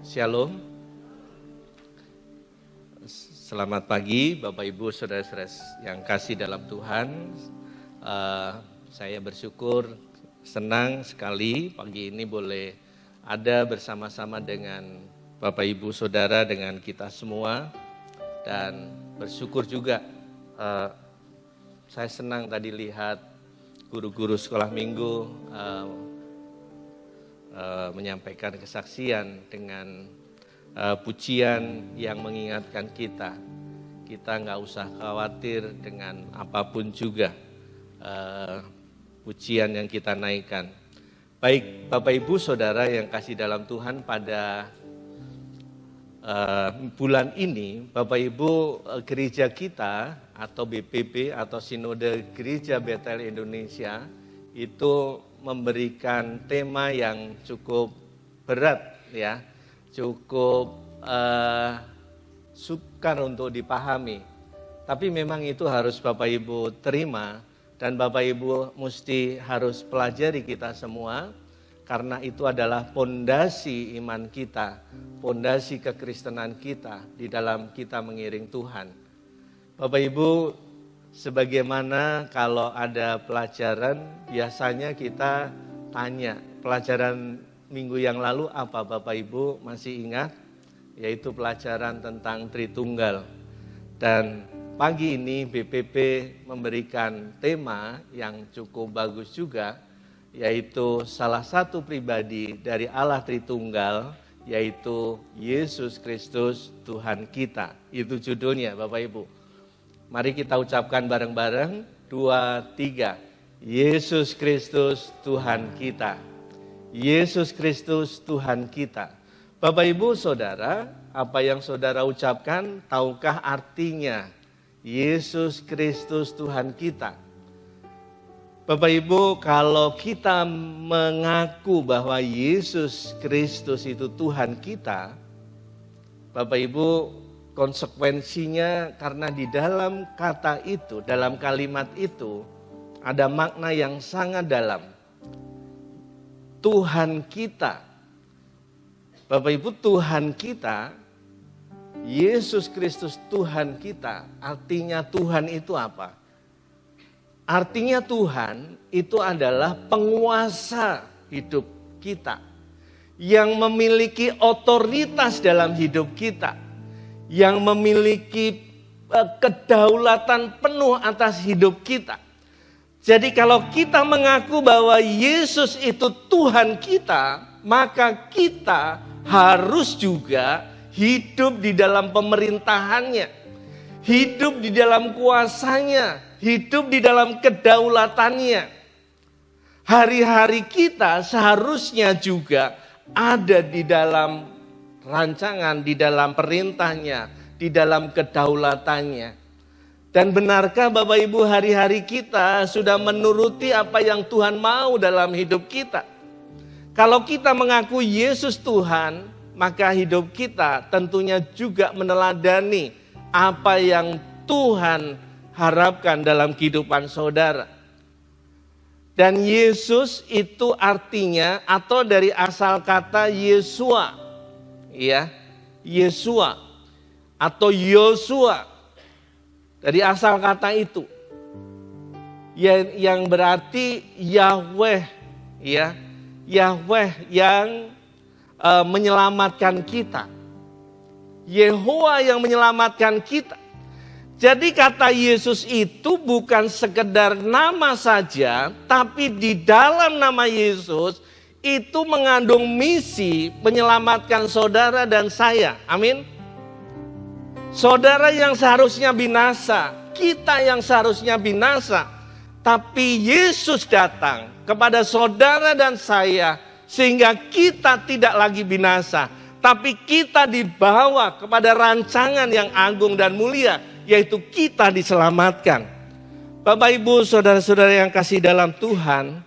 Shalom. Selamat pagi Bapak Ibu Saudara-saudara yang kasih dalam Tuhan. Saya bersyukur, senang sekali pagi ini boleh ada bersama-sama dengan Bapak Ibu Saudara, dengan kita semua. Dan bersyukur juga, saya senang tadi lihat guru-guru sekolah minggu menyampaikan kesaksian dengan pujian yang mengingatkan kita nggak usah khawatir dengan apapun juga pujian yang kita naikkan. Baik Bapak Ibu Saudara yang kasih dalam Tuhan, pada bulan ini Bapak Ibu gereja kita atau BPB atau Sinode Gereja Betel Indonesia itu memberikan tema yang cukup berat ya, cukup sukar untuk dipahami. Tapi memang itu harus Bapak Ibu terima dan Bapak Ibu mesti harus pelajari kita semua, karena itu adalah pondasi iman kita, pondasi kekristenan kita di dalam kita mengiring Tuhan. Bapak Ibu, sebagaimana kalau ada pelajaran, biasanya kita tanya, pelajaran minggu yang lalu apa Bapak Ibu masih ingat? Yaitu pelajaran tentang Tritunggal. Dan pagi ini BPP memberikan tema yang cukup bagus juga, yaitu salah satu pribadi dari Allah Tritunggal, yaitu Yesus Kristus Tuhan kita. Itu judulnya Bapak Ibu. Mari kita ucapkan bareng-bareng, 2, 3. Yesus Kristus Tuhan kita. Yesus Kristus Tuhan kita. Bapak Ibu Saudara, apa yang Saudara ucapkan, tahukah artinya Yesus Kristus Tuhan kita? Bapak Ibu, kalau kita mengaku bahwa Yesus Kristus itu Tuhan kita, Bapak Ibu, konsekuensinya karena di dalam kata itu, dalam kalimat itu, ada makna yang sangat dalam. Tuhan kita, Bapak Ibu, Tuhan kita, Yesus Kristus Tuhan kita, artinya Tuhan itu apa? Artinya Tuhan itu adalah penguasa hidup kita, yang memiliki otoritas dalam hidup kita, yang memiliki kedaulatan penuh atas hidup kita. Jadi kalau kita mengaku bahwa Yesus itu Tuhan kita, maka kita harus juga hidup di dalam pemerintahannya, hidup di dalam kuasanya, hidup di dalam kedaulatannya. Hari-hari kita seharusnya juga ada di dalam rancangan, di dalam perintahnya, di dalam kedaulatannya. Dan benarkah Bapak Ibu hari-hari kita sudah menuruti apa yang Tuhan mau dalam hidup kita? Kalau kita mengaku Yesus Tuhan, maka hidup kita tentunya juga meneladani apa yang Tuhan harapkan dalam kehidupan saudara. Dan Yesus itu artinya atau dari asal kata Yesua, ya, Yesua atau Yosua, dari asal kata itu, yang berarti Yahweh, ya, Yahweh yang menyelamatkan kita, Yehowa yang menyelamatkan kita. Jadi kata Yesus itu bukan sekedar nama saja, tapi di dalam nama Yesus itu mengandung misi menyelamatkan saudara dan saya. Amin. Saudara yang seharusnya binasa, kita yang seharusnya binasa, tapi Yesus datang kepada saudara dan saya sehingga kita tidak lagi binasa, tapi kita dibawa kepada rancangan yang agung dan mulia, yaitu kita diselamatkan. Bapak Ibu saudara-saudara yang kasih dalam Tuhan,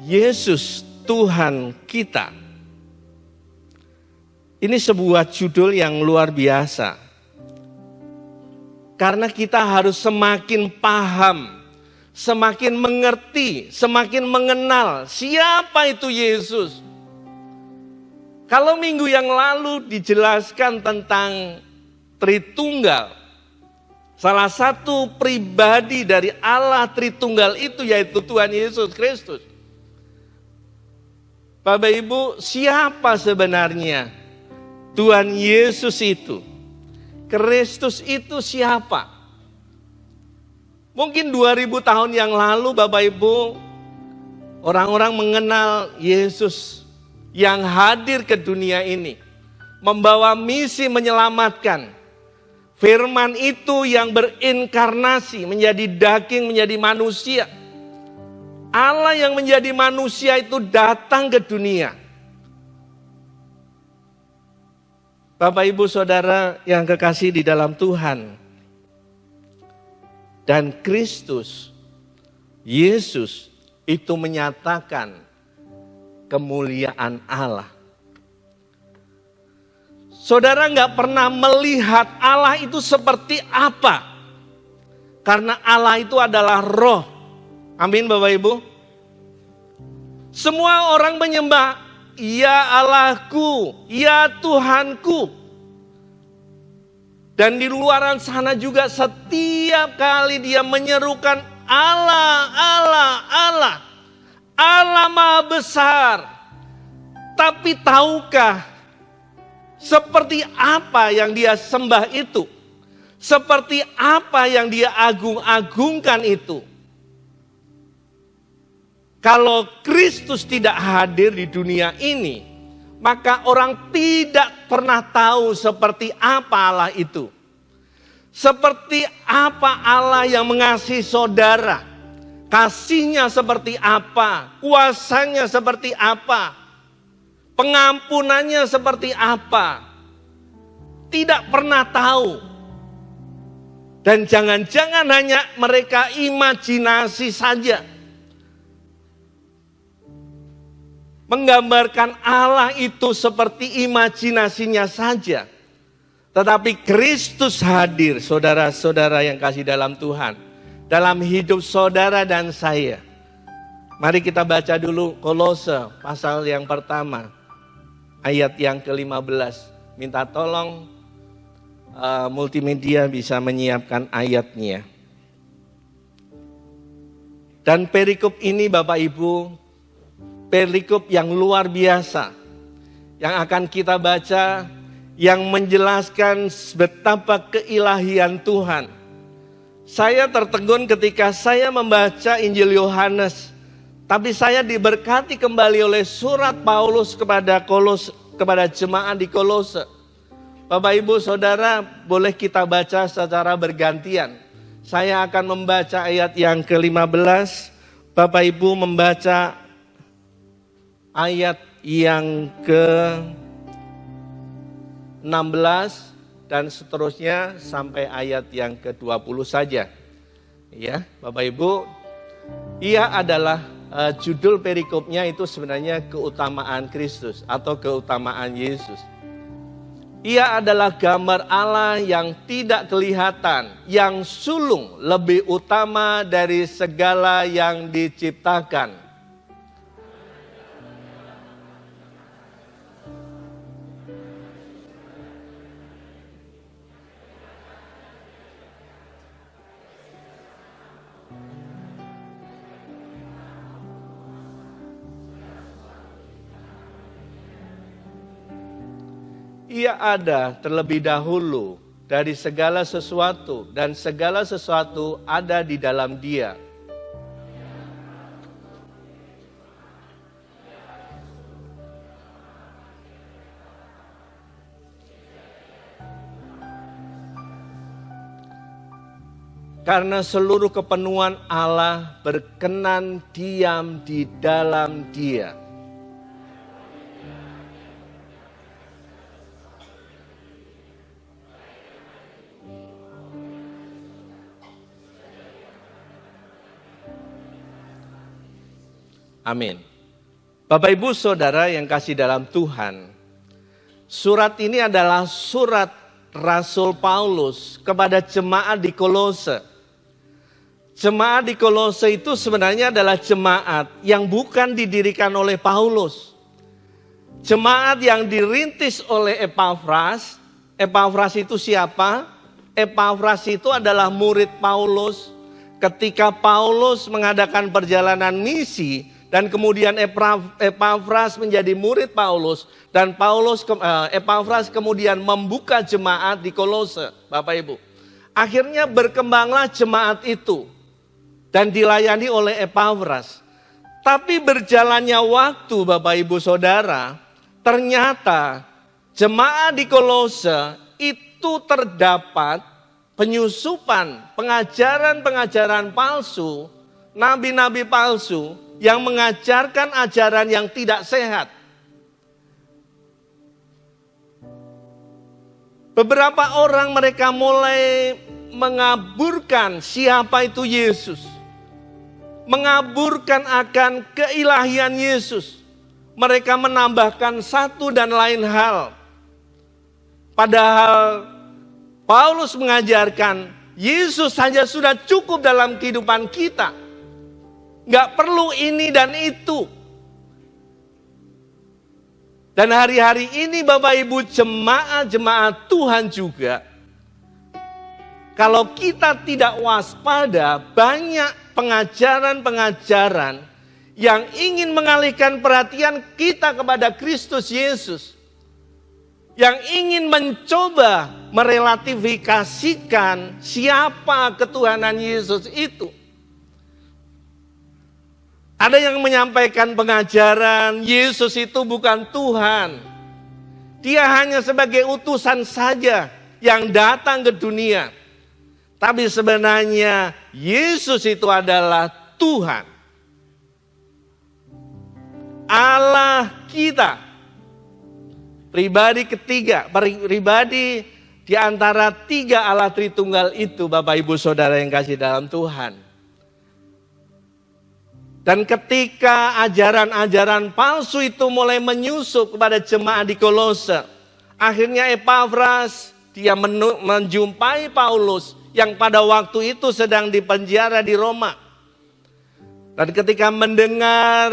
Yesus Tuhan kita. Ini sebuah judul yang luar biasa. Karena kita harus semakin paham, semakin mengerti, semakin mengenal siapa itu Yesus. Kalau minggu yang lalu dijelaskan tentang Tritunggal, salah satu pribadi dari Allah Tritunggal itu yaitu Tuhan Yesus Kristus. Bapak Ibu, siapa sebenarnya Tuhan Yesus itu? Kristus itu siapa? Mungkin 2000 tahun yang lalu Bapak Ibu, orang-orang mengenal Yesus yang hadir ke dunia ini, membawa misi menyelamatkan. Firman itu yang berinkarnasi, menjadi daging, menjadi manusia. Allah yang menjadi manusia itu datang ke dunia. Bapak Ibu Saudara yang kekasih di dalam Tuhan. Dan Kristus, Yesus itu menyatakan kemuliaan Allah. Saudara nggak pernah melihat Allah itu seperti apa. Karena Allah itu adalah roh. Amin Bapak Ibu. Semua orang menyembah, ya Allahku, ya Tuhanku. Dan di luaran sana juga setiap kali dia menyerukan Allah, Allah, Allah. Allah Maha Besar. Tapi tahukah seperti apa yang dia sembah itu? Seperti apa yang dia agung-agungkan itu? Kalau Kristus tidak hadir di dunia ini, maka orang tidak pernah tahu seperti apa Allah itu. Seperti apa Allah yang mengasihi saudara. Kasihnya seperti apa, kuasanya seperti apa, pengampunannya seperti apa. Tidak pernah tahu. Dan jangan-jangan hanya mereka imajinasi saja. Menggambarkan Allah itu seperti imajinasinya saja. Tetapi Kristus hadir, saudara-saudara yang kasih dalam Tuhan. Dalam hidup saudara dan saya. Mari kita baca dulu Kolose pasal yang pertama. Ayat yang ke-15. Minta tolong multimedia bisa menyiapkan ayatnya. Dan perikop ini Bapak Ibu, perikop yang luar biasa. Yang akan kita baca, yang menjelaskan betapa keilahian Tuhan. Saya tertegun ketika saya membaca Injil Yohanes. Tapi saya diberkati kembali oleh surat Paulus kepada jemaat di Kolose. Bapak Ibu Saudara, boleh kita baca secara bergantian. Saya akan membaca ayat yang ke-15. Bapak Ibu membaca ayat yang ke-16 dan seterusnya sampai ayat yang ke-20 saja. Ya, Bapak Ibu, ia adalah judul perikopnya itu sebenarnya keutamaan Kristus atau keutamaan Yesus. Ia adalah gambar Allah yang tidak kelihatan, yang sulung, lebih utama dari segala yang diciptakan. Ia ada terlebih dahulu dari segala sesuatu dan segala sesuatu ada di dalam Dia. Karena seluruh kepenuhan Allah berkenan diam di dalam Dia. Amin. Bapak Ibu Saudara yang kasih dalam Tuhan, surat ini adalah surat Rasul Paulus kepada jemaat di Kolose. Jemaat di Kolose itu sebenarnya adalah jemaat yang bukan didirikan oleh Paulus. Jemaat yang dirintis oleh Epafras. Epafras itu siapa? Epafras itu adalah murid Paulus. Ketika Paulus mengadakan perjalanan misi dan kemudian Epafras menjadi murid Paulus dan Epafras kemudian membuka jemaat di Kolose, Bapak Ibu. Akhirnya berkembanglah jemaat itu dan dilayani oleh Epafras. Tapi berjalannya waktu, Bapak Ibu Saudara, ternyata jemaat di Kolose itu terdapat penyusupan, pengajaran-pengajaran palsu, nabi-nabi palsu yang mengajarkan ajaran yang tidak sehat. Beberapa orang mereka mulai mengaburkan siapa itu Yesus. Mengaburkan akan keilahian Yesus. Mereka menambahkan satu dan lain hal. Padahal Paulus mengajarkan Yesus saja sudah cukup dalam kehidupan kita. Nggak perlu ini dan itu. Dan hari-hari ini Bapak Ibu jemaat-jemaat Tuhan juga. Kalau kita tidak waspada, banyak pengajaran-pengajaran yang ingin mengalihkan perhatian kita kepada Kristus Yesus. Yang ingin mencoba merelatifikasikan siapa ketuhanan Yesus itu. Ada yang menyampaikan pengajaran Yesus itu bukan Tuhan. Dia hanya sebagai utusan saja yang datang ke dunia. Tapi sebenarnya Yesus itu adalah Tuhan. Allah kita. Pribadi ketiga, pribadi di antara tiga Allah Tritunggal itu, Bapak Ibu Saudara yang kasih dalam Tuhan. Dan ketika ajaran-ajaran palsu itu mulai menyusup kepada jemaat di Kolose, akhirnya Epafras dia menjumpai Paulus yang pada waktu itu sedang dipenjara di Roma. Dan ketika mendengar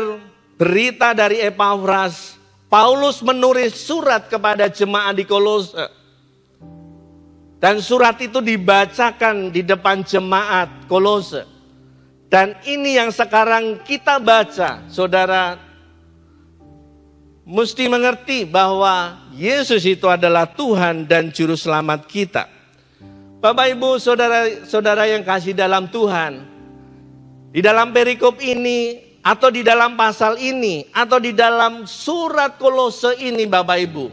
berita dari Epafras, Paulus menulis surat kepada jemaat di Kolose. Dan surat itu dibacakan di depan jemaat Kolose. Dan ini yang sekarang kita baca, saudara. Mesti mengerti bahwa Yesus itu adalah Tuhan dan Juru Selamat kita. Bapak Ibu saudara-saudara yang kasih dalam Tuhan. Di dalam perikop ini, atau di dalam pasal ini, atau di dalam surat Kolose ini Bapak Ibu.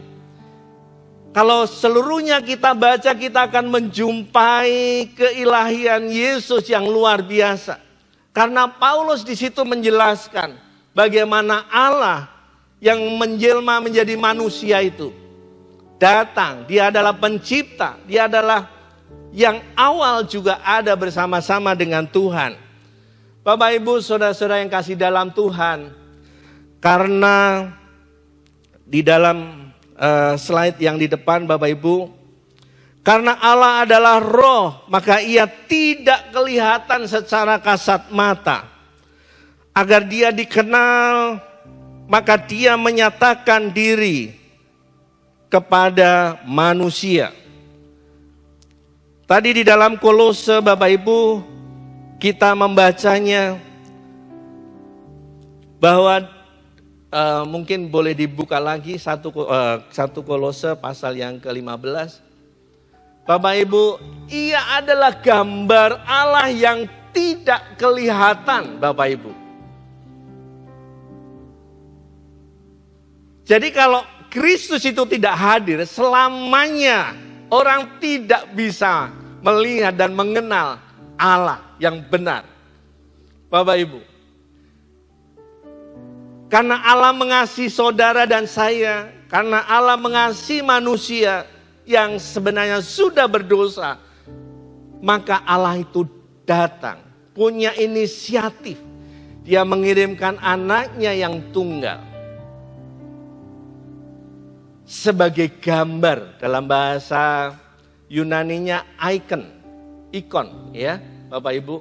Kalau seluruhnya kita baca, kita akan menjumpai keilahian Yesus yang luar biasa. Karena Paulus di situ menjelaskan bagaimana Allah yang menjelma menjadi manusia itu datang. Dia adalah pencipta, dia adalah yang awal juga ada bersama-sama dengan Tuhan. Bapak Ibu saudara-saudara yang kasih dalam Tuhan, karena di dalam slide yang di depan Bapak Ibu, karena Allah adalah roh, maka ia tidak kelihatan secara kasat mata. Agar dia dikenal, maka dia menyatakan diri kepada manusia. Tadi di dalam Kolose Bapak Ibu, kita membacanya bahwa mungkin boleh dibuka lagi satu Kolose pasal yang ke-15. Bapak Ibu, ia adalah gambar Allah yang tidak kelihatan, Bapak Ibu. Jadi kalau Kristus itu tidak hadir, selamanya orang tidak bisa melihat dan mengenal Allah yang benar. Bapak Ibu. Karena Allah mengasihi saudara dan saya, karena Allah mengasihi manusia yang sebenarnya sudah berdosa, maka Allah itu datang, punya inisiatif. Dia mengirimkan anaknya yang tunggal. Sebagai gambar, dalam bahasa Yunaninya ikon ya Bapak Ibu.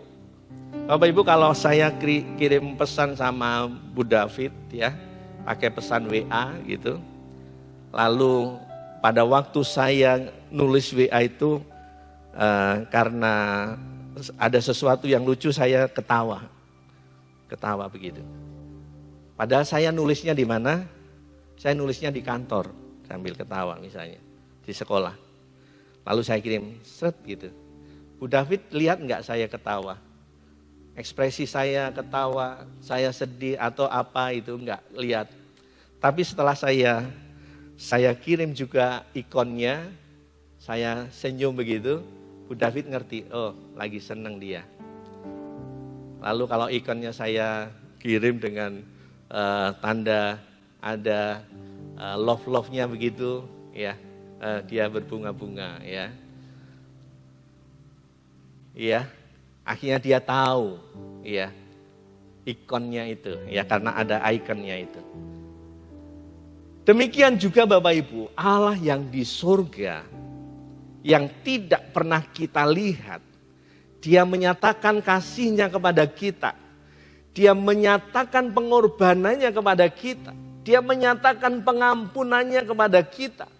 Bapak Ibu kalau saya kirim pesan sama Bu David ya, pakai pesan WA gitu. Lalu pada waktu saya nulis WA itu karena ada sesuatu yang lucu saya ketawa begitu. Padahal saya nulisnya di mana? Saya nulisnya di kantor sambil ketawa misalnya di sekolah. Lalu saya kirim seret gitu. Bu David lihat nggak saya ketawa? Ekspresi saya ketawa, saya sedih atau apa itu nggak lihat. Tapi setelah saya kirim juga ikonnya, saya senyum begitu, Bu David ngerti, oh lagi seneng dia. Lalu kalau ikonnya saya kirim dengan tanda ada love-nya begitu, ya dia berbunga-bunga, ya. Iya, akhirnya dia tahu, ya ikonnya itu, ya karena ada ikonnya itu. Demikian juga Bapak Ibu, Allah yang di surga, yang tidak pernah kita lihat, Dia menyatakan kasih-Nya kepada kita. Dia menyatakan pengorbanannya kepada kita. Dia menyatakan pengampunannya kepada kita.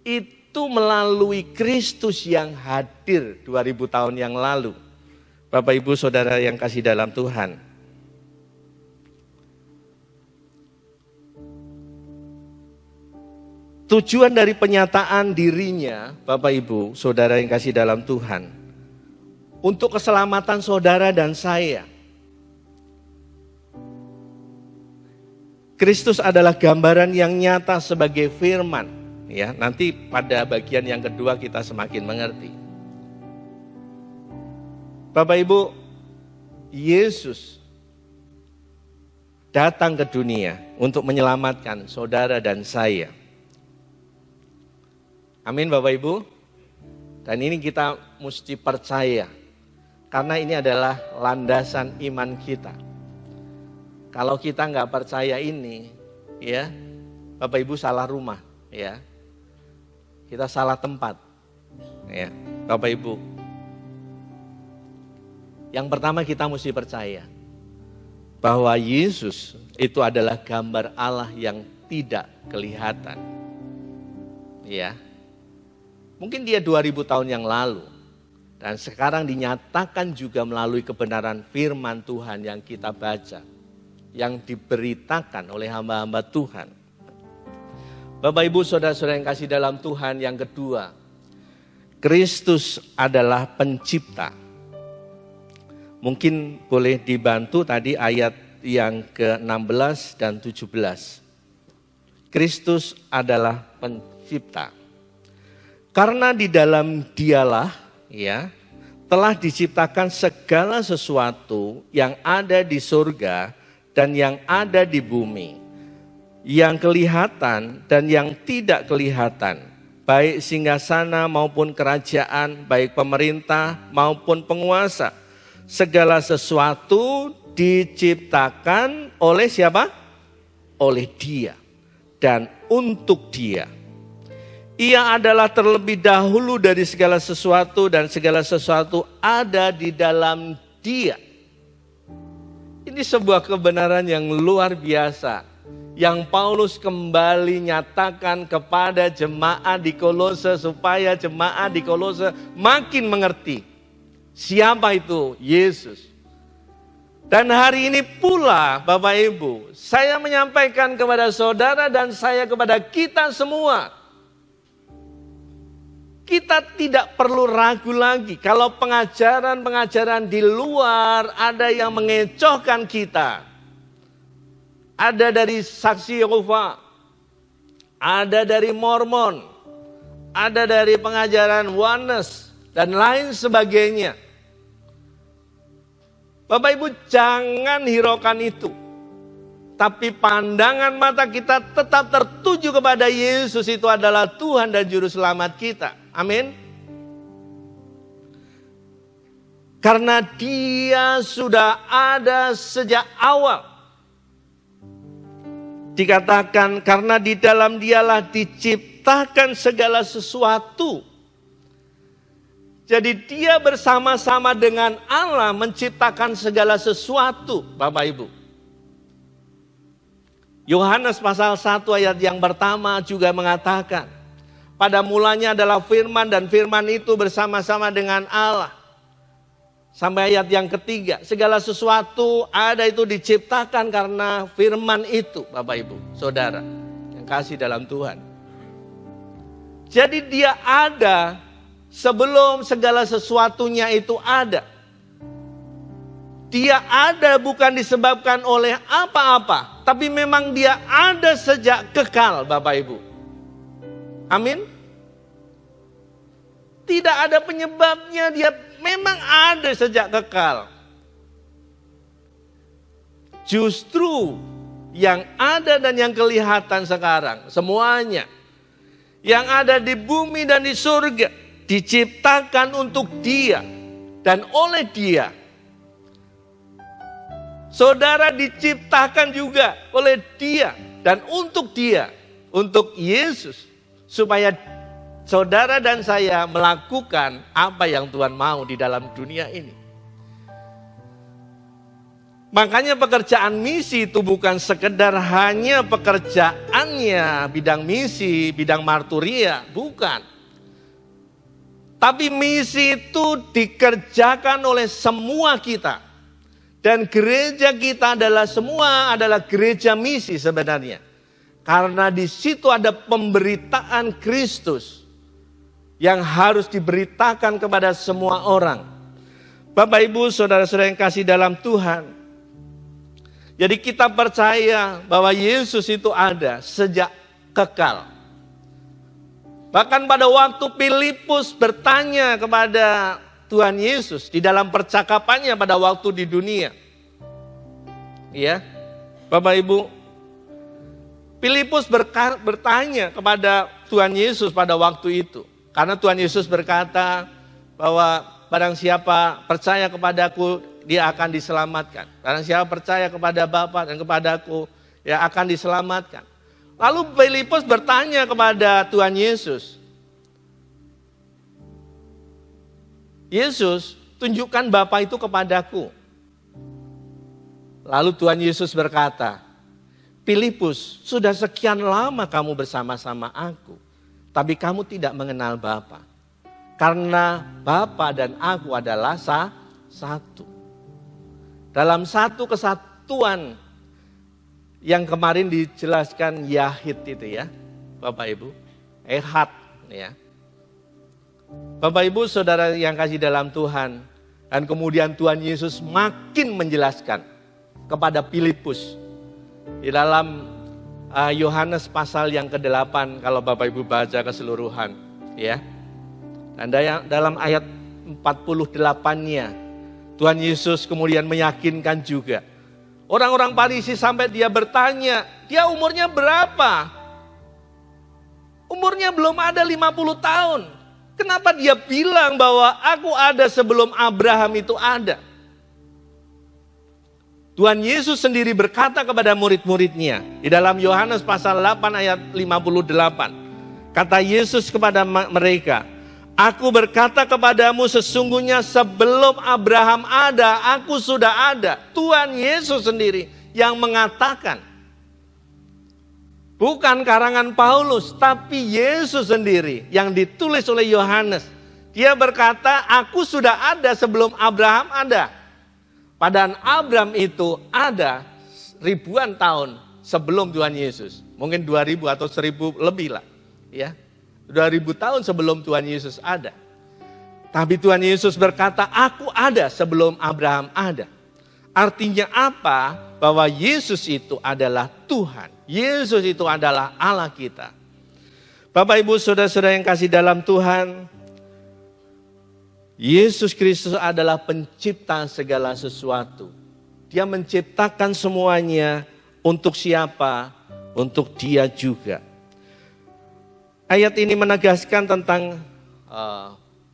Itu melalui Kristus yang hadir 2000 tahun yang lalu. Bapak Ibu Saudara yang kasih dalam Tuhan. Tujuan dari penyataan dirinya, Bapak Ibu, Saudara yang kasih dalam Tuhan, untuk keselamatan saudara dan saya. Kristus adalah gambaran yang nyata sebagai firman. Ya, nanti pada bagian yang kedua kita semakin mengerti. Bapak Ibu, Yesus datang ke dunia untuk menyelamatkan saudara dan saya. Amin Bapak Ibu. Dan ini kita mesti percaya. Karena ini adalah landasan iman kita. Kalau kita nggak percaya ini, ya Bapak Ibu salah rumah, ya. Kita salah tempat, ya Bapak Ibu. Yang pertama kita mesti percaya bahwa Yesus itu adalah gambar Allah yang tidak kelihatan, ya. Mungkin dia 2000 tahun yang lalu. Dan sekarang dinyatakan juga melalui kebenaran firman Tuhan yang kita baca. Yang diberitakan oleh hamba-hamba Tuhan. Bapak Ibu saudara-saudara yang kasih dalam Tuhan, yang kedua. Kristus adalah pencipta. Mungkin boleh dibantu tadi ayat yang ke-16 dan 17. Kristus adalah pencipta. Karena di dalam Dialah, ya, telah diciptakan segala sesuatu yang ada di surga dan yang ada di bumi, yang kelihatan dan yang tidak kelihatan, baik singgasana maupun kerajaan, baik pemerintah maupun penguasa. Segala sesuatu diciptakan oleh siapa? Oleh Dia dan untuk Dia. Ia adalah terlebih dahulu dari segala sesuatu dan segala sesuatu ada di dalam Dia. Ini sebuah kebenaran yang luar biasa. Yang Paulus kembali nyatakan kepada jemaat di Kolose supaya jemaat di Kolose makin mengerti. Siapa itu? Yesus. Dan hari ini pula Bapak Ibu, saya menyampaikan kepada saudara dan saya kepada kita semua. Kita tidak perlu ragu lagi kalau pengajaran-pengajaran di luar ada yang mengecohkan kita. Ada dari saksi Yehova, ada dari Mormon, ada dari pengajaran Oneness dan lain sebagainya. Bapak Ibu jangan hiraukan itu. Tapi pandangan mata kita tetap tertuju kepada Yesus, itu adalah Tuhan dan Juru Selamat kita. Amin. Karena Dia sudah ada sejak awal. Dikatakan karena di dalam Dialah diciptakan segala sesuatu. Jadi Dia bersama-sama dengan Allah menciptakan segala sesuatu, Bapak Ibu. Yohanes pasal 1 ayat yang pertama juga mengatakan, pada mulanya adalah firman dan firman itu bersama-sama dengan Allah. Sampai ayat yang ketiga, segala sesuatu ada itu diciptakan karena firman itu, Bapak Ibu, Saudara, yang kasih dalam Tuhan. Jadi dia ada sebelum segala sesuatunya itu ada. Dia ada bukan disebabkan oleh apa-apa, tapi memang dia ada sejak kekal, Bapak Ibu. Amin. Tidak ada penyebabnya, dia memang ada sejak kekal. Justru yang ada dan yang kelihatan sekarang, semuanya yang ada di bumi dan di surga diciptakan untuk dia dan oleh dia. Saudara diciptakan juga oleh dia dan untuk dia, untuk Yesus, supaya saudara dan saya melakukan apa yang Tuhan mau di dalam dunia ini. Makanya pekerjaan misi itu bukan sekedar hanya pekerjaannya bidang misi, bidang marturia, bukan. Tapi misi itu dikerjakan oleh semua kita. Dan gereja kita semua adalah gereja misi sebenarnya. Karena di situ ada pemberitaan Kristus yang harus diberitakan kepada semua orang. Bapak Ibu, saudara-saudara yang kasih dalam Tuhan. Jadi kita percaya bahwa Yesus itu ada sejak kekal. Bahkan pada waktu Filipus bertanya kepada Tuhan Yesus di dalam percakapannya pada waktu di dunia. Ya, Bapak Ibu, Filipus bertanya kepada Tuhan Yesus pada waktu itu. Karena Tuhan Yesus berkata bahwa barang siapa percaya kepadaku, dia akan diselamatkan. Barang siapa percaya kepada Bapa dan kepadaku, ya akan diselamatkan. Lalu Filipus bertanya kepada Tuhan Yesus, Yesus, tunjukkan Bapa itu kepadaku. Lalu Tuhan Yesus berkata, Filipus, sudah sekian lama kamu bersama-sama aku, tapi kamu tidak mengenal Bapa. Karena Bapa dan aku adalah satu. Dalam satu kesatuan yang kemarin dijelaskan Yahid itu ya, Bapak Ibu, Ehad ya. Bapak Ibu saudara yang kasih dalam Tuhan. Dan kemudian Tuhan Yesus makin menjelaskan kepada Filipus. Di dalam Yohanes pasal yang ke-8 kalau Bapak Ibu baca keseluruhan. Ya. Dan dalam ayat 48-nya Tuhan Yesus kemudian meyakinkan juga. Orang-orang Farisi sampai dia bertanya, dia umurnya berapa? Umurnya belum ada 50 tahun. Kenapa dia bilang bahwa aku ada sebelum Abraham itu ada? Tuhan Yesus sendiri berkata kepada murid-muridnya di dalam Yohanes pasal 8 ayat 58. Kata Yesus kepada mereka, aku berkata kepadamu sesungguhnya sebelum Abraham ada, aku sudah ada. Tuhan Yesus sendiri yang mengatakan. Bukan karangan Paulus, tapi Yesus sendiri yang ditulis oleh Yohanes. Dia berkata, aku sudah ada sebelum Abraham ada. Padahal Abraham itu ada ribuan tahun sebelum Tuhan Yesus. Mungkin 2000 atau 1000 lebih lah. Ya, 2000 tahun sebelum Tuhan Yesus ada. Tapi Tuhan Yesus berkata, aku ada sebelum Abraham ada. Artinya apa? Bahwa Yesus itu adalah Tuhan. Yesus itu adalah Allah kita. Bapak Ibu saudara-saudara yang kasih dalam Tuhan, Yesus Kristus adalah pencipta segala sesuatu. Dia menciptakan semuanya untuk siapa? Untuk Dia juga. Ayat ini menegaskan tentang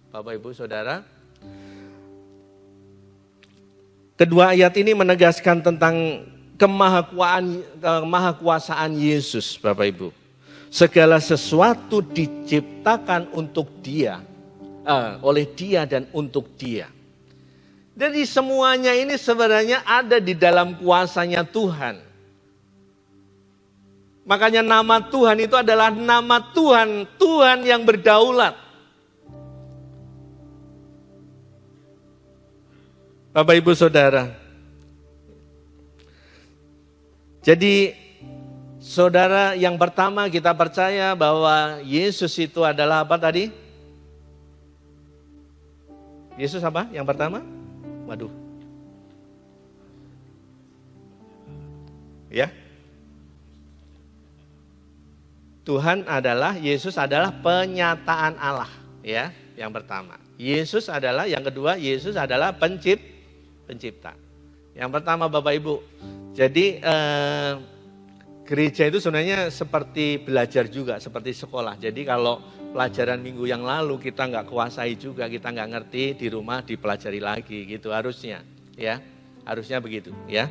Bapak Ibu Saudara. Kedua ayat ini menegaskan tentang kemahakuasaan Yesus, Bapak Ibu. Segala sesuatu diciptakan untuk Dia, oleh Dia dan untuk Dia. Jadi semuanya ini sebenarnya ada di dalam kuasanya Tuhan. Makanya nama Tuhan itu adalah nama Tuhan, Tuhan yang berdaulat. Bapak Ibu Saudara. Jadi saudara, yang pertama kita percaya bahwa Yesus itu adalah apa tadi? Yesus apa? Yang pertama? Waduh. Ya. Tuhan adalah, Yesus adalah penyataan Allah, ya, yang pertama. Yesus adalah, yang kedua, Yesus adalah pencipta. Yang pertama Bapak Ibu, jadi gereja itu sebenarnya seperti belajar juga, seperti sekolah. Jadi kalau pelajaran minggu yang lalu kita nggak kuasai juga, kita nggak ngerti, di rumah dipelajari lagi gitu harusnya, ya, harusnya begitu, ya.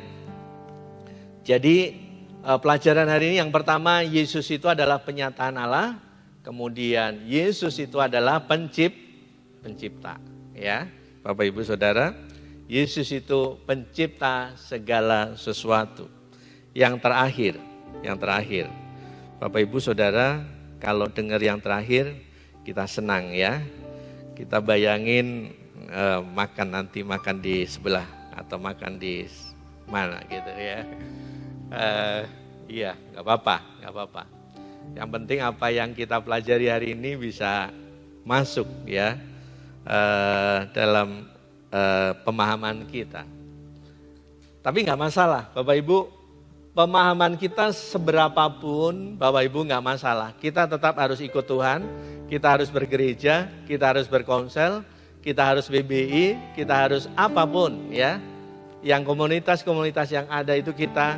Jadi pelajaran hari ini yang pertama, Yesus itu adalah penyataan Allah, kemudian Yesus itu adalah pencipta, ya, Bapak Ibu Saudara, Yesus itu pencipta segala sesuatu. Yang terakhir, Bapak Ibu Saudara, kalau dengar yang terakhir kita senang ya, kita bayangin makan di sebelah atau makan di mana gitu ya. Iya, nggak apa-apa. Yang penting apa yang kita pelajari hari ini bisa masuk ya dalam pemahaman kita. Tapi nggak masalah, Bapak Ibu, pemahaman kita seberapapun, Bapak Ibu nggak masalah. Kita tetap harus ikut Tuhan, kita harus bergereja, kita harus berkonsel, kita harus BBI, kita harus apapun ya. Yang komunitas-komunitas yang ada itu kita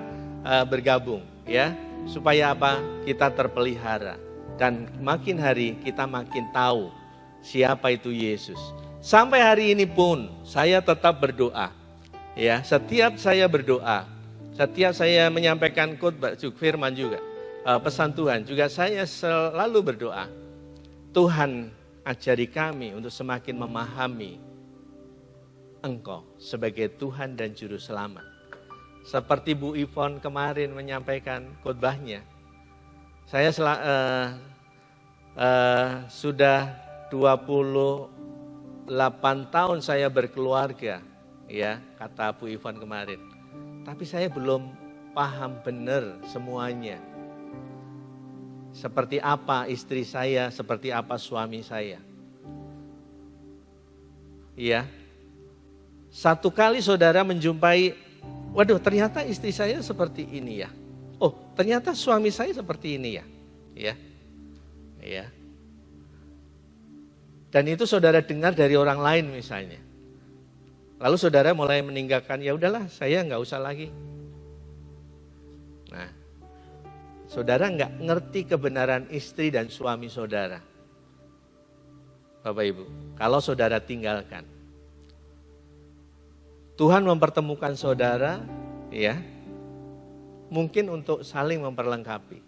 bergabung ya, supaya apa? Kita terpelihara dan makin hari kita makin tahu siapa itu Yesus. Sampai hari ini pun saya tetap berdoa ya, setiap saya berdoa, setiap saya menyampaikan khotbah firman juga, pesan Tuhan juga saya selalu berdoa, Tuhan ajari kami untuk semakin memahami Engkau sebagai Tuhan dan Juru Selamat. Seperti Bu Ivon kemarin menyampaikan khotbahnya, saya sudah 28 tahun saya berkeluarga, ya kata Bu Ivon kemarin. Tapi saya belum paham benar semuanya. Seperti apa istri saya, seperti apa suami saya. Iya. Satu kali saudara menjumpai, waduh ternyata istri saya seperti ini ya. Oh ternyata suami saya seperti ini ya. Ya. Dan itu saudara dengar dari orang lain misalnya. Lalu saudara mulai meninggalkan, ya udahlah saya nggak usah lagi. Nah, saudara nggak ngerti kebenaran istri dan suami saudara. Bapak Ibu, kalau saudara tinggalkan. Tuhan mempertemukan saudara, ya, mungkin untuk saling memperlengkapi,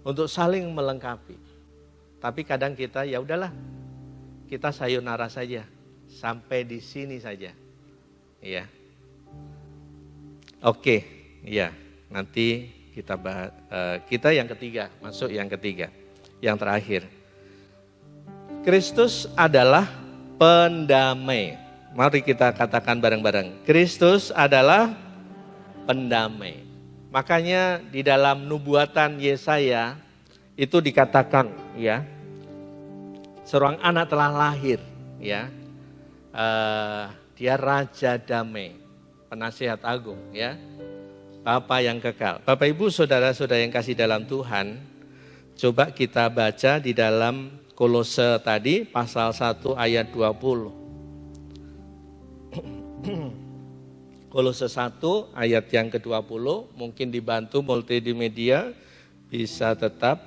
untuk saling melengkapi. Tapi kadang kita ya udahlah, kita sayonara saja, sampai di sini saja, ya. Oke, ya, nanti kita bahas. Kita yang ketiga, masuk yang ketiga, yang terakhir. Kristus adalah pendamai. Mari kita katakan bareng-bareng. Kristus adalah pendamai. Makanya di dalam nubuatan Yesaya itu dikatakan ya, seorang anak telah lahir ya. Dia Raja Damai, Penasihat Agung ya. Bapa yang kekal. Bapak Ibu saudara-saudara yang kasih dalam Tuhan, coba kita baca di dalam Kolose tadi pasal 1 ayat 20. Kolose 1 ayat yang ke-20, mungkin dibantu multimedia bisa tetap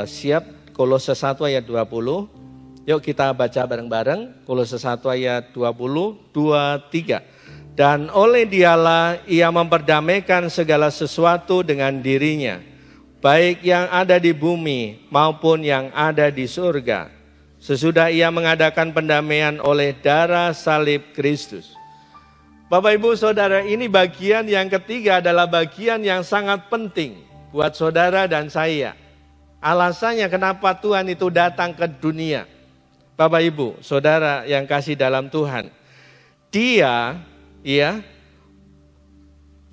siap. Kolose 1 ayat 20. Yuk kita baca bareng-bareng. Kolose 1 ayat 20, 2, 3. Dan oleh Dialah ia memperdamaikan segala sesuatu dengan dirinya, baik yang ada di bumi maupun yang ada di surga. Sesudah ia mengadakan pendamaian oleh darah salib Kristus. Bapak Ibu Saudara, ini bagian yang ketiga adalah bagian yang sangat penting buat saudara dan saya. Alasannya kenapa Tuhan itu datang ke dunia. Bapak Ibu Saudara yang kasih dalam Tuhan. Dia,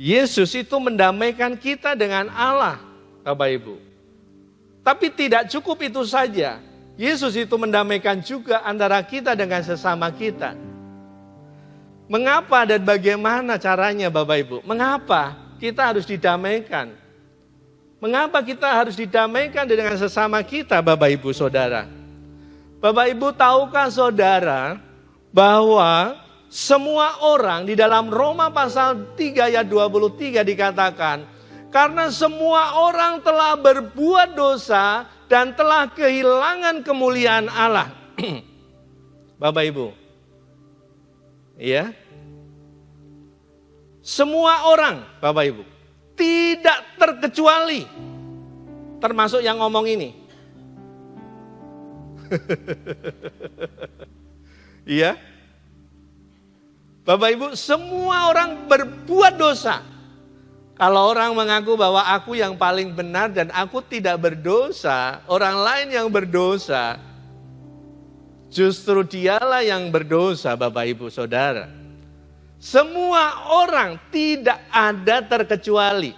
Yesus itu mendamaikan kita dengan Allah, Bapak Ibu. Tapi tidak cukup itu saja. Yesus itu mendamaikan juga antara kita dengan sesama kita. Mengapa dan bagaimana caranya Bapak Ibu? Mengapa kita harus didamaikan? Mengapa kita harus didamaikan dengan sesama kita Bapak Ibu Saudara? Bapak Ibu tahukah saudara bahwa semua orang di dalam Roma pasal 3 ayat 23 dikatakan, karena semua orang telah berbuat dosa dan telah kehilangan kemuliaan Allah. Bapak Ibu, ya, semua orang Bapak Ibu, tidak terkecuali, termasuk yang ngomong ini. Iya, Bapak Ibu, semua orang berbuat dosa. Kalau orang mengaku bahwa aku yang paling benar dan aku tidak berdosa, orang lain yang berdosa, justru dialah yang berdosa Bapak Ibu Saudara. Semua orang tidak ada terkecuali.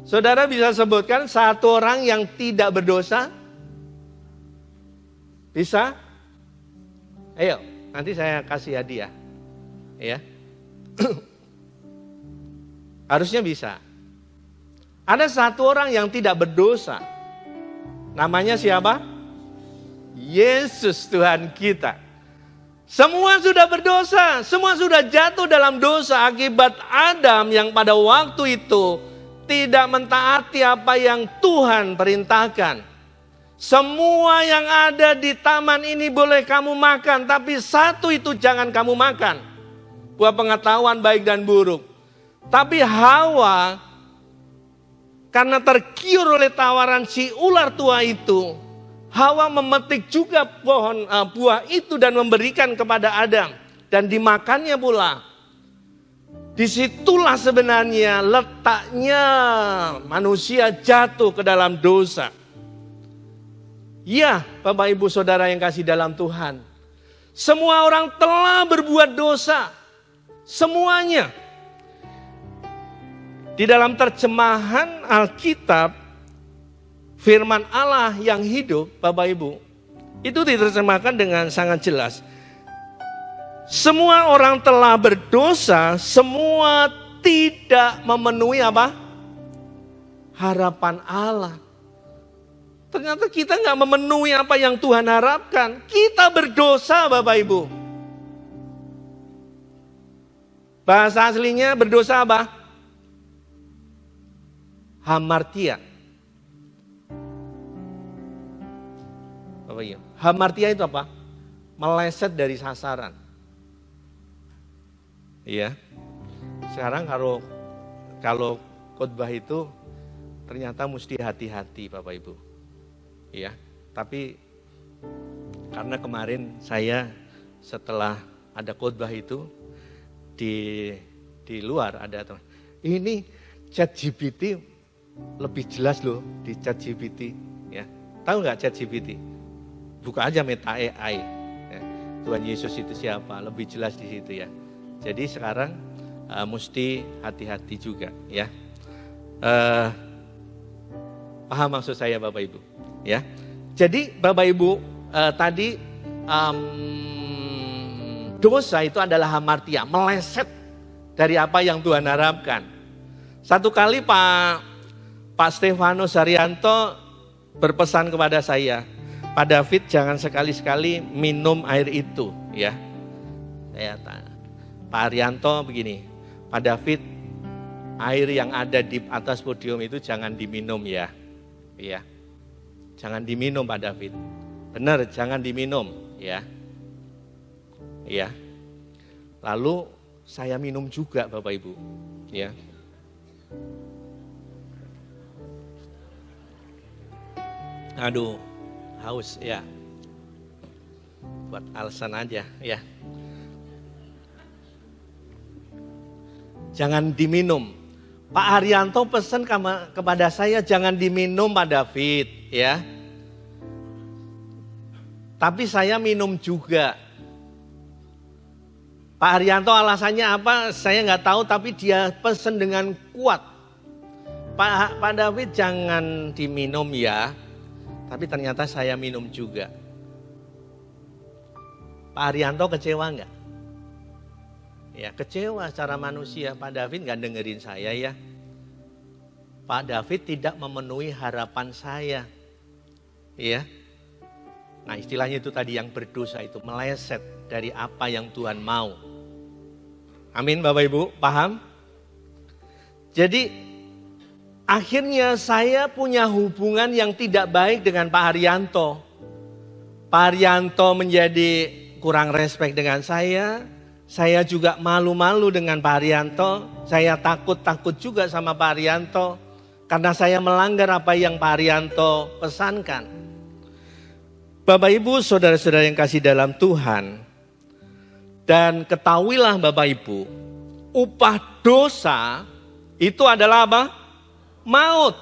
Saudara bisa sebutkan satu orang yang tidak berdosa? Bisa? Ayo, nanti saya kasih hadiah. Ya. Harusnya bisa. Ada satu orang yang tidak berdosa. Namanya siapa? Yesus Tuhan kita. Semua sudah berdosa, semua sudah jatuh dalam dosa akibat Adam yang pada waktu itu tidak mentaati apa yang Tuhan perintahkan. Semua yang ada di taman ini boleh kamu makan, tapi satu itu jangan kamu makan. Buah pengetahuan baik dan buruk. Tapi Hawa, karena tergiur oleh tawaran si ular tua itu, Hawa memetik juga buah itu dan memberikan kepada Adam. Dan dimakannya pula. Disitulah sebenarnya letaknya manusia jatuh ke dalam dosa. Ya, Bapak Ibu Saudara yang kasih dalam Tuhan. Semua orang telah berbuat dosa. Semuanya. Di dalam terjemahan Alkitab, firman Allah yang hidup, Bapak Ibu, itu diterjemahkan dengan sangat jelas. Semua orang telah berdosa, semua tidak memenuhi apa? Harapan Allah. Ternyata kita nggak memenuhi apa yang Tuhan harapkan. Kita berdosa Bapak Ibu. Bahasa aslinya berdosa apa? Hamartia. Bapak Ibu, hamartia itu apa? Meleset dari sasaran. Iya. Sekarang kalau khotbah itu ternyata mesti hati-hati Bapak Ibu. Iya. Tapi karena kemarin saya setelah ada khotbah itu di luar ada teman. Ini ChatGPT lebih jelas loh di ChatGPT. Ya. Tahu nggak ChatGPT? Buka aja Meta AI. Ya. Tuhan Yesus itu siapa? Lebih jelas di situ ya. Jadi sekarang mesti hati-hati juga ya. Paham maksud saya Bapak Ibu? Ya. Jadi Bapak Ibu tadi dosa itu adalah hamartia, meleset dari apa yang Tuhan harapkan. Satu kali Pak Stefanus Haryanto berpesan kepada saya, Pak David jangan sekali-sekali minum air itu ya. Saya tanya, Pak Haryanto begini, Pak David air yang ada di atas podium itu jangan diminum ya. Iya. Jangan diminum Pak David. Benar, jangan diminum ya. Iya. Lalu saya minum juga Bapak Ibu ya. Aduh, haus ya. Buat alasan aja ya. jangan diminum. Pak Haryanto pesan kepada saya jangan diminum Pak David ya. Tapi saya minum juga. Pak Haryanto alasannya apa saya nggak tahu, tapi dia pesan dengan kuat. Pak David jangan diminum ya. Tapi ternyata saya minum juga. Pak Haryanto kecewa nggak? Ya kecewa secara manusia. Pak David nggak dengerin saya ya. Pak David tidak memenuhi harapan saya. Ya. Nah istilahnya itu tadi yang berdosa itu meleset dari apa yang Tuhan mau. Amin Bapak Ibu, paham? Jadi akhirnya saya punya hubungan yang tidak baik dengan Pak Haryanto. Pak Haryanto menjadi kurang respek dengan saya juga malu-malu dengan Pak Haryanto, saya takut juga sama Pak Haryanto, karena saya melanggar apa yang Pak Haryanto pesankan. Bapak Ibu, saudara-saudara yang kasih dalam Tuhan, dan ketahuilah Bapak Ibu, upah dosa itu adalah apa? Maut.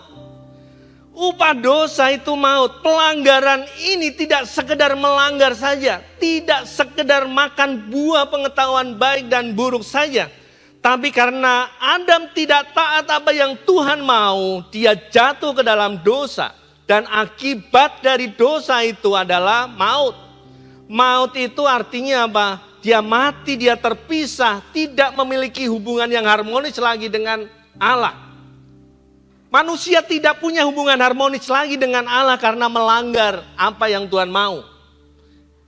Upah dosa itu maut. Pelanggaran ini tidak sekedar melanggar saja. Tidak sekedar makan buah pengetahuan baik dan buruk saja. Tapi karena Adam tidak taat apa yang Tuhan mau, dia jatuh ke dalam dosa. Dan akibat dari dosa itu adalah maut. Maut itu artinya apa? Dia mati, dia terpisah, tidak memiliki hubungan yang harmonis lagi dengan Allah. Manusia tidak punya hubungan harmonis lagi dengan Allah karena melanggar apa yang Tuhan mau.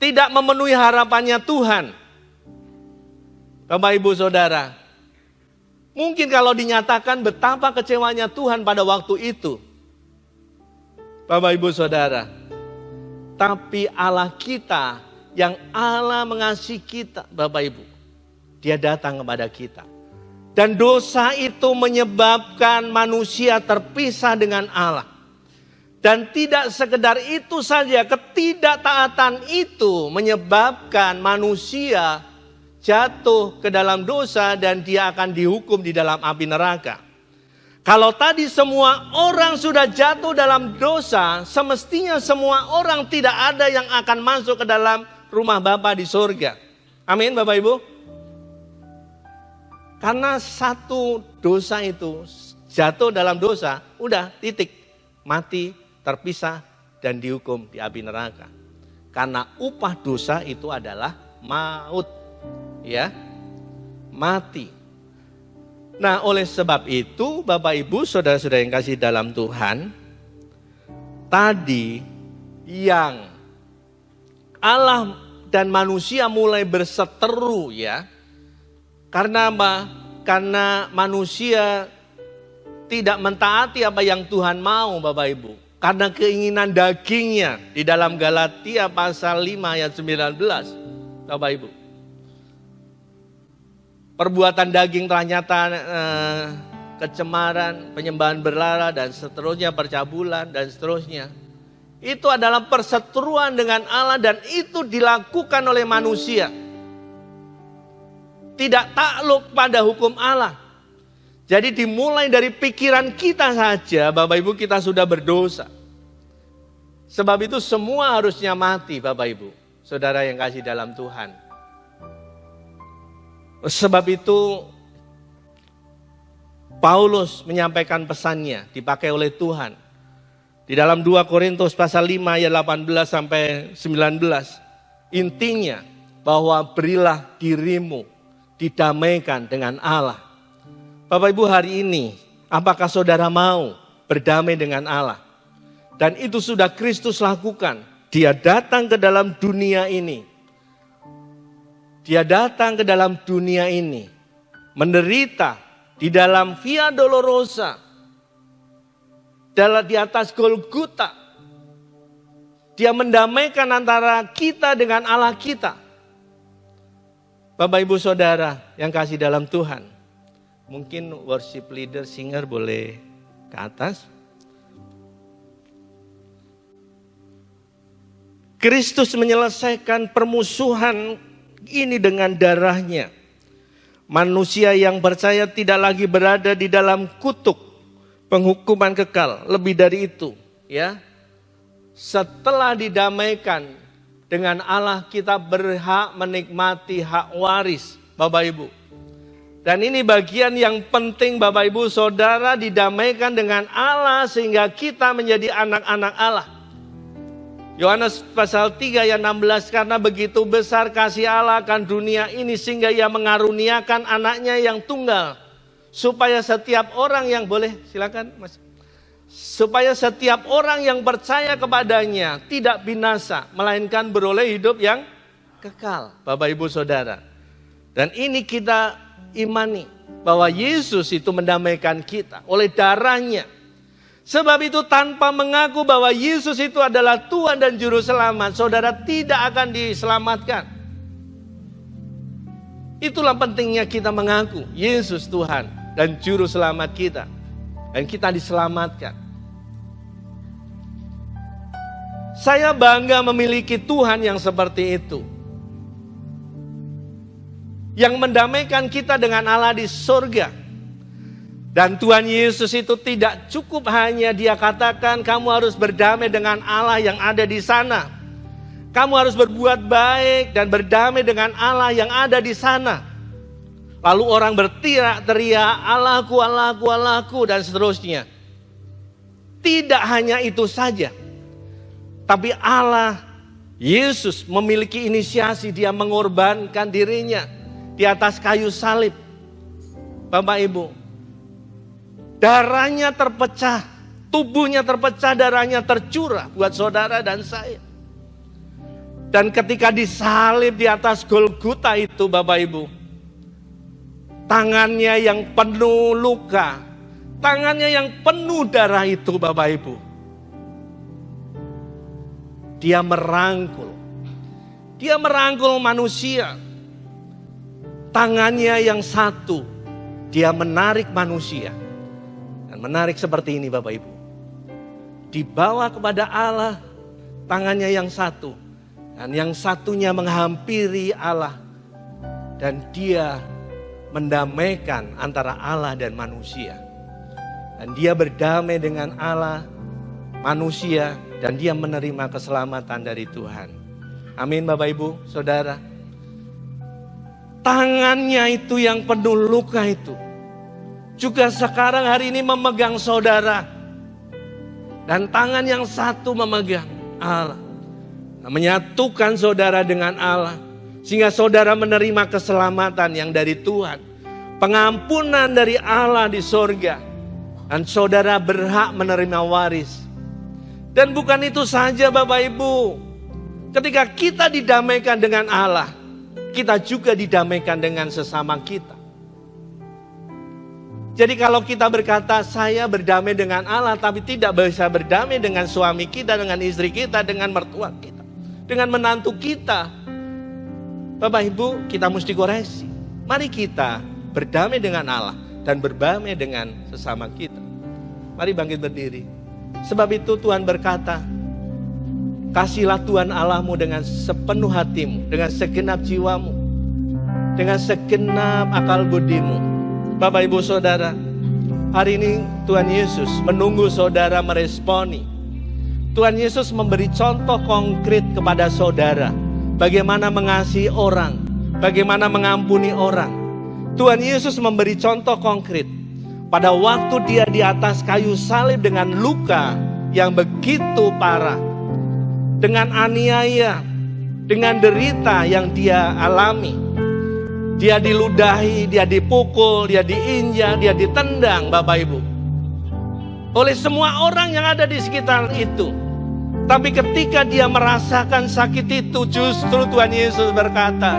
Tidak memenuhi harapannya Tuhan. Bapak Ibu Saudara, mungkin kalau dinyatakan betapa kecewanya Tuhan pada waktu itu. Bapak Ibu Saudara, tapi Allah kita yang Allah mengasihi kita, Bapak Ibu, dia datang kepada kita. Dan dosa itu menyebabkan manusia terpisah dengan Allah. Dan tidak sekedar itu saja, ketidaktaatan itu menyebabkan manusia jatuh ke dalam dosa dan dia akan dihukum di dalam api neraka. Kalau tadi semua orang sudah jatuh dalam dosa, semestinya semua orang tidak ada yang akan masuk ke dalam rumah Bapa di surga. Amin Bapak Ibu. Karena satu dosa itu jatuh dalam dosa, udah titik, mati, terpisah dan dihukum di api neraka. Karena upah dosa itu adalah maut, ya, mati. Nah, oleh sebab itu, Bapak Ibu, saudara-saudara yang kasih dalam Tuhan, tadi yang Allah dan manusia mulai berseteru, ya. Karena apa? Karena manusia tidak mentaati apa yang Tuhan mau, Bapak Ibu. Karena keinginan dagingnya di dalam Galatia pasal 5 ayat 19, Bapak Ibu. Perbuatan daging telah nyata, kecemaran, penyembahan berhala dan seterusnya, percabulan dan seterusnya. Itu adalah perseteruan dengan Allah dan itu dilakukan oleh manusia. Tidak takluk pada hukum Allah. Jadi dimulai dari pikiran kita saja, Bapak Ibu, kita sudah berdosa. Sebab itu semua harusnya mati, Bapak Ibu, saudara yang kasih dalam Tuhan. Sebab itu Paulus menyampaikan pesannya, dipakai oleh Tuhan. Di dalam 2 Korintus pasal 5 ayat 18 sampai 19. Intinya bahwa berilah dirimu didamaikan dengan Allah. Bapak Ibu, hari ini apakah saudara mau berdamai dengan Allah? Dan itu sudah Kristus lakukan. Dia datang ke dalam dunia ini. Dia datang ke dalam dunia ini. Menderita di dalam Via Dolorosa. Di atas Golgota. Dia mendamaikan antara kita dengan Allah kita. Bapak Ibu Saudara yang kasih dalam Tuhan, mungkin worship leader, singer boleh ke atas. Kristus menyelesaikan permusuhan ini dengan darahnya. Manusia yang percaya tidak lagi berada di dalam kutuk penghukuman kekal. Lebih dari itu, ya. Setelah didamaikan dengan Allah, kita berhak menikmati hak waris, Bapak Ibu. Dan ini bagian yang penting, Bapak Ibu, saudara, didamaikan dengan Allah sehingga kita menjadi anak-anak Allah. Yohanes pasal 3 ayat 16, karena begitu besar kasih Allah akan dunia ini sehingga ia mengaruniakan anaknya yang tunggal. Supaya setiap orang yang boleh, silakan Mas. Supaya setiap orang yang percaya kepadanya tidak binasa, melainkan beroleh hidup yang kekal. Bapak Ibu Saudara. Dan ini kita imani bahwa Yesus itu mendamaikan kita oleh darahnya. Sebab itu tanpa mengaku bahwa Yesus itu adalah Tuhan dan Juru Selamat, saudara tidak akan diselamatkan. Itulah pentingnya kita mengaku Yesus Tuhan dan Juru Selamat kita. Dan kita diselamatkan. Saya bangga memiliki Tuhan yang seperti itu. Yang mendamaikan kita dengan Allah di surga. Dan Tuhan Yesus itu tidak cukup hanya dia katakan kamu harus berdamai dengan Allah yang ada di sana. Kamu harus berbuat baik dan berdamai dengan Allah yang ada di sana. Lalu orang berteriak-teriak, Allahku, Allahku, Allahku, dan seterusnya. Tidak hanya itu saja. Tapi Allah, Yesus memiliki inisiasi, dia mengorbankan dirinya di atas kayu salib. Bapak Ibu, darahnya terpecah, tubuhnya terpecah, darahnya tercurah buat saudara dan saya. Dan ketika disalib di atas Golgota itu, Bapak Ibu, tangannya yang penuh luka, tangannya yang penuh darah itu, Bapak Ibu, dia merangkul manusia. Tangannya yang satu, dia menarik manusia. Menarik seperti ini Bapak Ibu. Dibawa kepada Allah, tangannya yang satu. Dan yang satunya menghampiri Allah. Dan dia mendamaikan antara Allah dan manusia. Dan dia berdamai dengan Allah, manusia. Dan dia menerima keselamatan dari Tuhan. Amin Bapak Ibu, Saudara. Tangannya itu yang penuh luka itu. Juga sekarang hari ini memegang saudara. Dan tangan yang satu memegang Allah. Menyatukan saudara dengan Allah. Sehingga saudara menerima keselamatan yang dari Tuhan. Pengampunan dari Allah di sorga. Dan saudara berhak menerima waris. Dan bukan itu saja Bapak Ibu. Ketika kita didamaikan dengan Allah. Kita juga didamaikan dengan sesama kita. Jadi kalau kita berkata saya berdamai dengan Allah tapi tidak bisa berdamai dengan suami kita, dengan istri kita, dengan mertua kita, dengan menantu kita. Bapak Ibu, kita mesti koreksi. Mari kita berdamai dengan Allah dan berdamai dengan sesama kita. Mari bangkit berdiri. Sebab itu Tuhan berkata, kasihlah Tuhan Allahmu dengan sepenuh hatimu, dengan segenap jiwamu, dengan segenap akal budimu. Bapak Ibu Saudara, hari ini Tuhan Yesus menunggu saudara meresponi. Tuhan Yesus memberi contoh konkret kepada saudara. Bagaimana mengasihi orang, bagaimana mengampuni orang. Tuhan Yesus memberi contoh konkret. Pada waktu dia di atas kayu salib dengan luka yang begitu parah. Dengan aniaya, dengan derita yang dia alami. Dia diludahi, dia dipukul, dia diinjak, dia ditendang Bapak Ibu. Oleh semua orang yang ada di sekitar itu. Tapi ketika dia merasakan sakit itu, justru Tuhan Yesus berkata,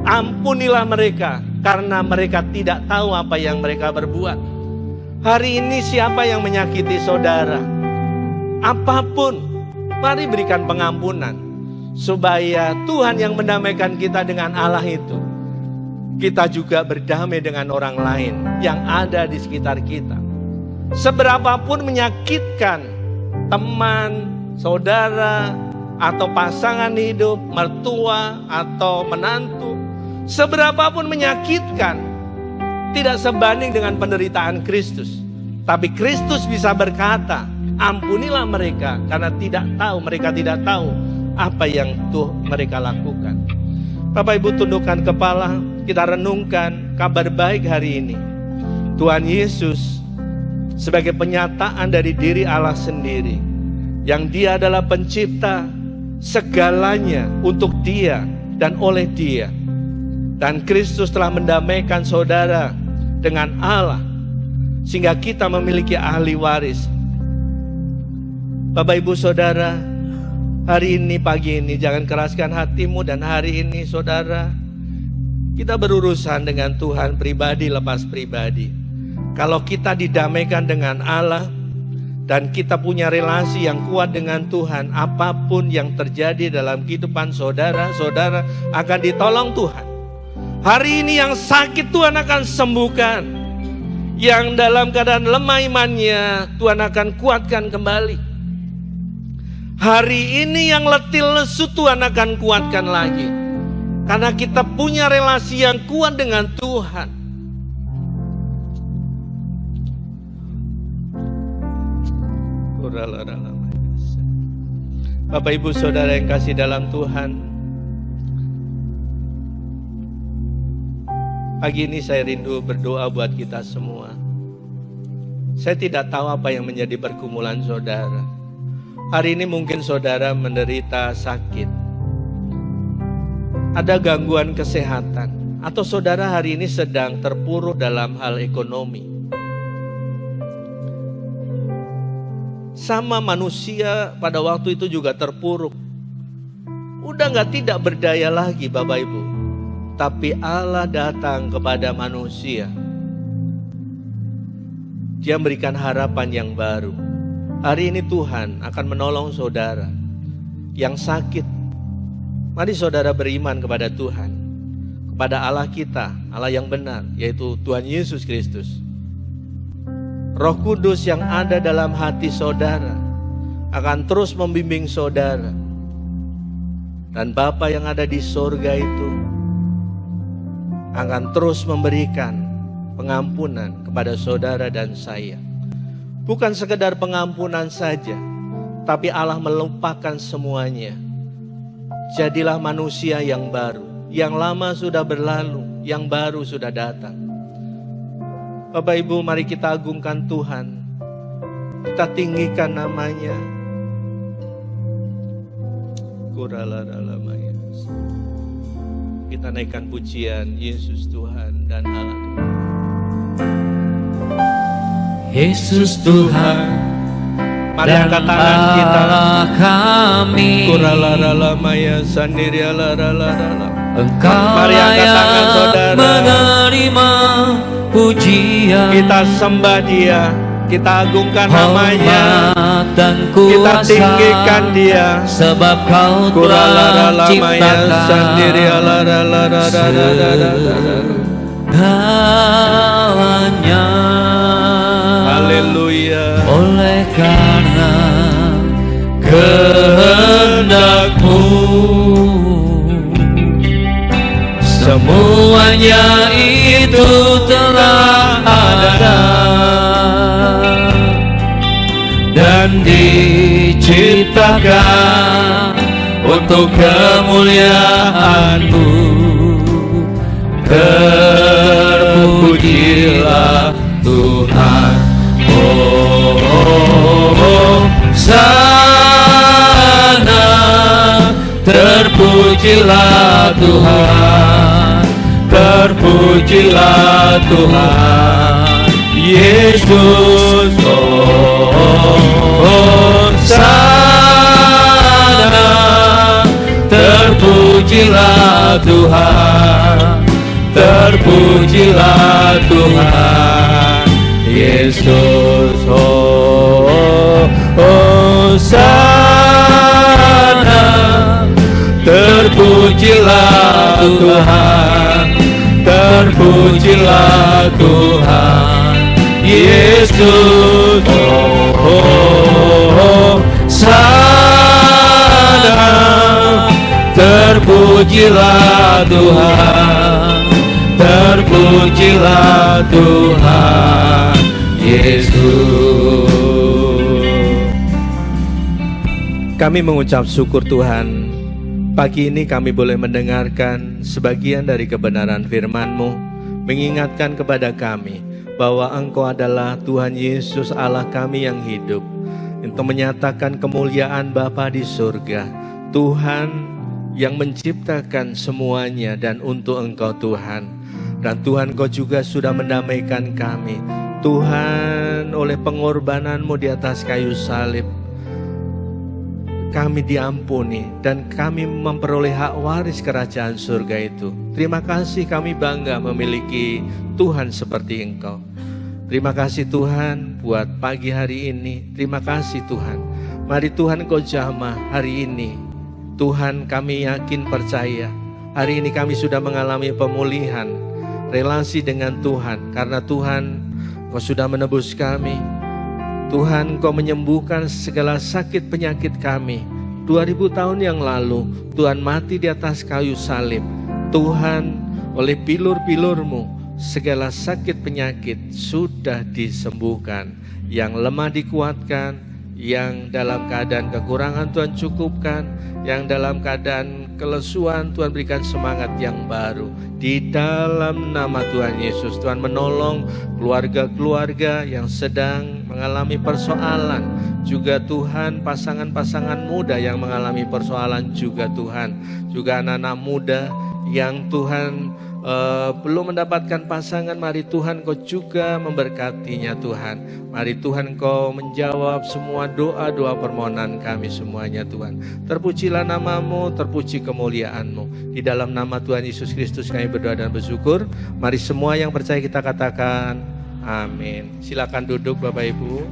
ampunilah mereka karena mereka tidak tahu apa yang mereka berbuat. Hari ini siapa yang menyakiti saudara? Apapun, mari berikan pengampunan. Supaya Tuhan yang mendamaikan kita dengan Allah itu, kita juga berdamai dengan orang lain yang ada di sekitar kita. Seberapapun menyakitkan teman, saudara, atau pasangan hidup, mertua, atau menantu. Seberapapun menyakitkan, tidak sebanding dengan penderitaan Kristus. Tapi Kristus bisa berkata, ampunilah mereka karena mereka tidak tahu apa yang mereka lakukan. Bapak Ibu, tundukkan kepala, kita renungkan kabar baik hari ini. Tuhan Yesus sebagai penyataan dari diri Allah sendiri, yang Dia adalah pencipta segalanya untuk Dia dan oleh Dia. Dan Kristus telah mendamaikan saudara dengan Allah, sehingga kita memiliki ahli waris. Bapak Ibu Saudara, hari ini, pagi ini, jangan keraskan hatimu. Dan hari ini saudara, kita berurusan dengan Tuhan pribadi lepas pribadi. Kalau kita didamaikan dengan Allah dan kita punya relasi yang kuat dengan Tuhan, apapun yang terjadi dalam kehidupan saudara, saudara akan ditolong Tuhan. Hari ini yang sakit Tuhan akan sembuhkan. Yang dalam keadaan lemah imannya, Tuhan akan kuatkan kembali. Hari ini yang letih lesu, Tuhan akan kuatkan lagi. Karena kita punya relasi yang kuat dengan Tuhan. Bapak Ibu Saudara yang kasih dalam Tuhan, pagi ini saya rindu berdoa buat kita semua. Saya tidak tahu apa yang menjadi pergumulan saudara. Hari ini mungkin saudara menderita sakit, ada gangguan kesehatan, atau saudara hari ini sedang terpuruk dalam hal ekonomi. Sama manusia pada waktu itu juga terpuruk. Udah tidak berdaya lagi Bapak Ibu. Tapi Allah datang kepada manusia. Dia memberikan harapan yang baru. Hari ini Tuhan akan menolong saudara yang sakit. Mari saudara beriman kepada Tuhan, kepada Allah kita, Allah yang benar, yaitu Tuhan Yesus Kristus. Roh Kudus yang ada dalam hati saudara akan terus membimbing saudara. Dan Bapa yang ada di sorga itu akan terus memberikan pengampunan kepada saudara dan saya. Bukan sekedar pengampunan saja, tapi Allah melupakan semuanya. Jadilah manusia yang baru. Yang lama sudah berlalu, yang baru sudah datang. Bapak Ibu, mari kita agungkan Tuhan. Kita tinggikan namanya. Kita naikkan pujian Yesus Tuhan dan Allah Tuhan. Yesus Tuhan, mari angkat tangan kita. Kami, Engkau mari angkat tangan saudara. Menerima pujian, kita sembah Dia, kita agungkan namanya, dan kita kuasa, tinggikan Dia. sebab Kau telah ciptakan segalanya. Haleluya. Oleh karena kehendak-Mu, semuanya itu telah ada dan diciptakan untuk kemuliaan-Mu. Terpujilah Tuhan. Sana terpujilah Tuhan, terpujilah Tuhan Yesus. Sana terpujilah Tuhan, terpujilah Tuhan Yesus. Sana terpujilah Tuhan, terpujilah Tuhan Yesus. Sana terpujilah Tuhan, terpujilah terpujilah Tuhan Yesus. Kami mengucap syukur Tuhan, pagi ini kami boleh mendengarkan sebagian dari kebenaran firman-Mu, mengingatkan kepada kami bahwa Engkau adalah Tuhan Yesus Allah kami yang hidup, untuk menyatakan kemuliaan Bapa di surga, Tuhan yang menciptakan semuanya dan untuk Engkau Tuhan. Dan Tuhan, Engkau juga sudah mendamaikan kami, Tuhan, oleh pengorbanan-Mu di atas kayu salib. Kami diampuni dan kami memperoleh hak waris kerajaan surga itu. Terima kasih, kami bangga memiliki Tuhan seperti Engkau. Terima kasih Tuhan buat pagi hari ini. Terima kasih Tuhan. Mari Tuhan Engkau jamah hari ini. Tuhan, kami yakin percaya hari ini kami sudah mengalami pemulihan relasi dengan Tuhan. Karena Tuhan, Engkau sudah menebus kami. Tuhan, Engkau menyembuhkan segala sakit penyakit kami. 2000 tahun yang lalu, Tuhan mati di atas kayu salib. Tuhan, oleh pilur-pilur-Mu, segala sakit penyakit sudah disembuhkan. Yang lemah dikuatkan, yang dalam keadaan kekurangan Tuhan cukupkan, yang dalam keadaan kelesuan Tuhan berikan semangat yang baru. Di dalam nama Tuhan Yesus, Tuhan menolong keluarga-keluarga yang sedang mengalami persoalan. Juga Tuhan, pasangan-pasangan muda yang mengalami persoalan juga Tuhan. Juga anak-anak muda yang Tuhan belum mendapatkan pasangan, mari Tuhan Kau juga memberkatinya Tuhan. Mari Tuhan Kau menjawab semua doa-doa permohonan kami semuanya Tuhan. Terpujilah nama-Mu, terpuji kemuliaan-Mu. Di dalam nama Tuhan Yesus Kristus kami berdoa dan bersyukur. Mari semua yang percaya kita katakan amin. Silakan duduk Bapak Ibu.